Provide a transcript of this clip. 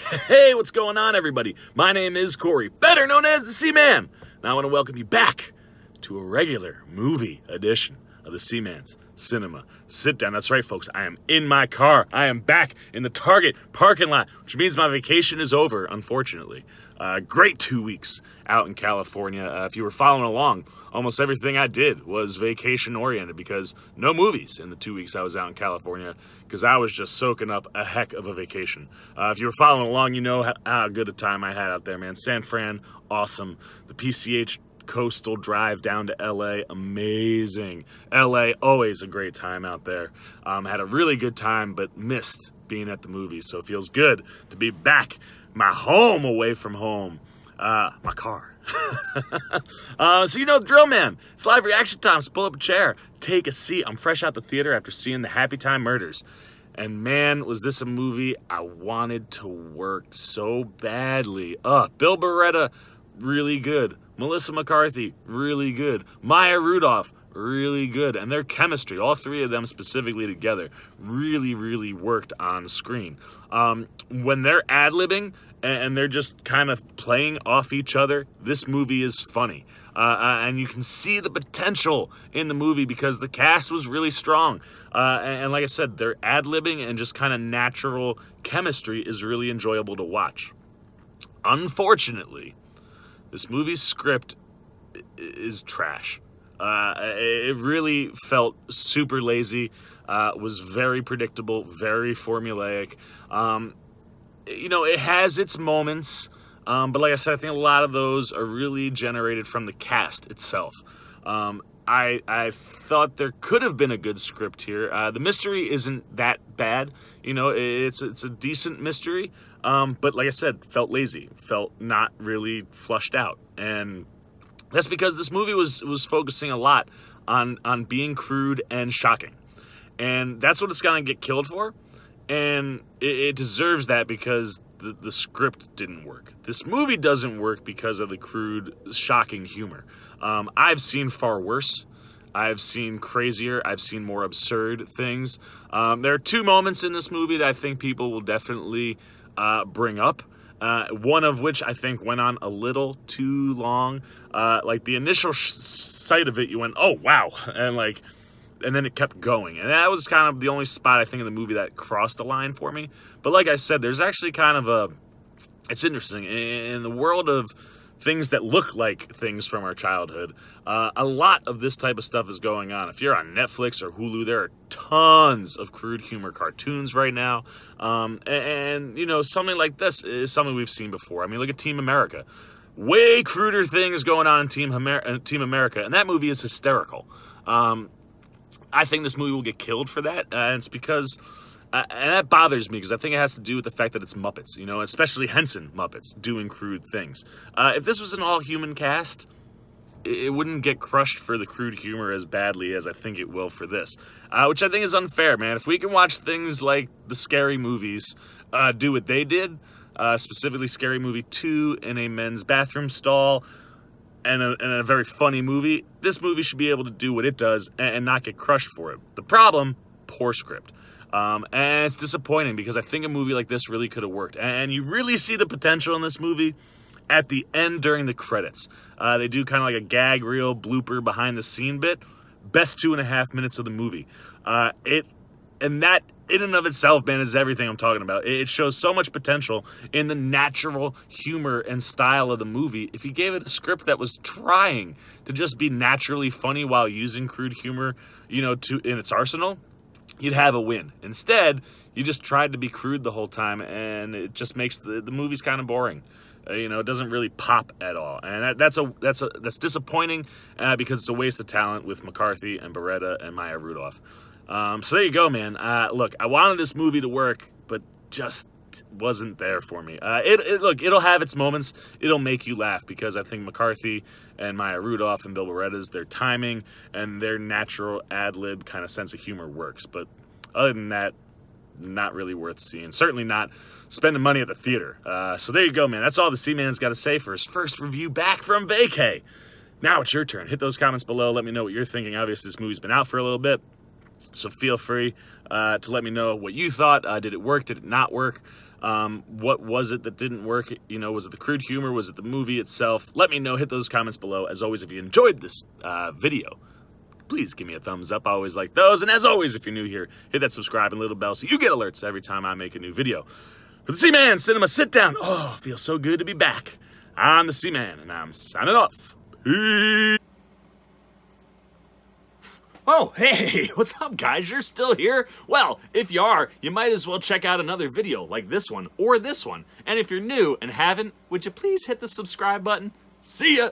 Hey, what's going on, everybody? My name is Corey, better known as the Seaman. And I want to welcome you back to a regular movie edition of the Seaman's Cinema Sit-Down. That's right, folks. I am in my car. I am back in the Target parking lot, which means my vacation is over, unfortunately. Great 2 weeks out in California. If you were following along, almost everything I did was vacation-oriented because no movies in the 2 weeks I was out in California because I was just soaking up a heck of a vacation. If you were following along, you know how good a time I had out there, man. San Fran, awesome. The PCH coastal drive down to LA, amazing. LA, always a great time out there. Had a really good time, but missed being at the movies, so it feels good to be back, my home away from home, my car. So you know the drill, man. It's live reaction time, so pull up a chair, take a seat. I'm fresh out the theater after seeing the Happytime murders. And man, was this a movie I wanted to work so badly. Bill Beretta, really good. Melissa McCarthy, really good. Maya Rudolph, really good. And their chemistry, all three of them specifically together, really, really worked on screen. When they're ad-libbing and they're just kind of playing off each other, this movie is funny. And you can see the potential in the movie because the cast was really strong. And like I said, their ad-libbing and just kind of natural chemistry is really enjoyable to watch. Unfortunately, this movie's script is trash. It really felt super lazy, was very predictable, very formulaic. It has its moments, but like I said, I think a lot of those are really generated from the cast itself. I thought there could have been a good script here. The mystery isn't that bad. It's a decent mystery, but like I said, felt lazy, felt not really flushed out. And that's because this movie was focusing a lot on being crude and shocking. And that's what it's going to get killed for. And it deserves that because the script didn't work. This movie doesn't work because of the crude, shocking humor. I've seen far worse. I've seen crazier. I've seen more absurd things. There are two moments in this movie that I think people will definitely bring up. One of which I think went on a little too long. Like the initial sight of it, you went, "Oh wow," and then it kept going. And that was kind of the only spot I think in the movie that crossed the line for me. But like I said, there's actually kind of it's interesting in the world of things that look like things from our childhood. A lot of this type of stuff is going on. If you're on Netflix or Hulu, there are tons of crude humor cartoons right now. And something like this is something we've seen before. I mean, look at Team America. Way cruder things going on in Team America, and that movie is hysterical. I think this movie will get killed for that, and it's because... and that bothers me because I think it has to do with the fact that it's Muppets, especially Henson Muppets doing crude things. If this was an all-human cast, it wouldn't get crushed for the crude humor as badly as I think it will for this, which I think is unfair, man. If we can watch things like the Scary Movies do what they did, specifically Scary Movie 2 in a men's bathroom stall, and a very funny movie, this movie should be able to do what it does and not get crushed for it. The problem, poor script. And it's disappointing because I think a movie like this really could have worked. And you really see the potential in this movie at the end during the credits. They do kind of like a gag reel blooper behind the scene bit. Best 2.5 minutes of the movie. And that in and of itself, man, is everything I'm talking about. It shows so much potential in the natural humor and style of the movie. If you gave it a script that was trying to just be naturally funny while using crude humor, in its arsenal, you'd have a win. Instead, you just tried to be crude the whole time, and it just makes the movies kind of boring. It doesn't really pop at all, and that's disappointing because it's a waste of talent with McCarthy and Beretta and Maya Rudolph. So there you go, man. Look, I wanted this movie to work, but just wasn't there for me. It'll have its moments. It'll make you laugh because I think McCarthy and Maya Rudolph and Bill Beretta's, their timing and their natural ad-lib kind of sense of humor works. But other than that, not really worth seeing. Certainly not spending money at the theater. So there you go, man. That's all the Seaman's got to say for his first review back from vacay. Now it's your turn. Hit those comments below. Let me know what you're thinking. Obviously, this movie's been out for a little bit, so feel free to let me know what you thought. Did it work? Did it not work? What was it that didn't work? You know, was it the crude humor? Was it the movie itself? Let me know. Hit those comments below. As always, if you enjoyed this video, please give me a thumbs up. I always like those. And as always, if you're new here, hit that subscribe and little bell so you get alerts every time I make a new video. For the C-Man Cinema Sit Down. Oh, feels so good to be back. I'm the C-Man, and I'm signing off. Peace. Oh, hey, what's up, guys? You're still here? Well, if you are, you might as well check out another video like this one or this one. And if you're new and haven't, would you please hit the subscribe button? See ya!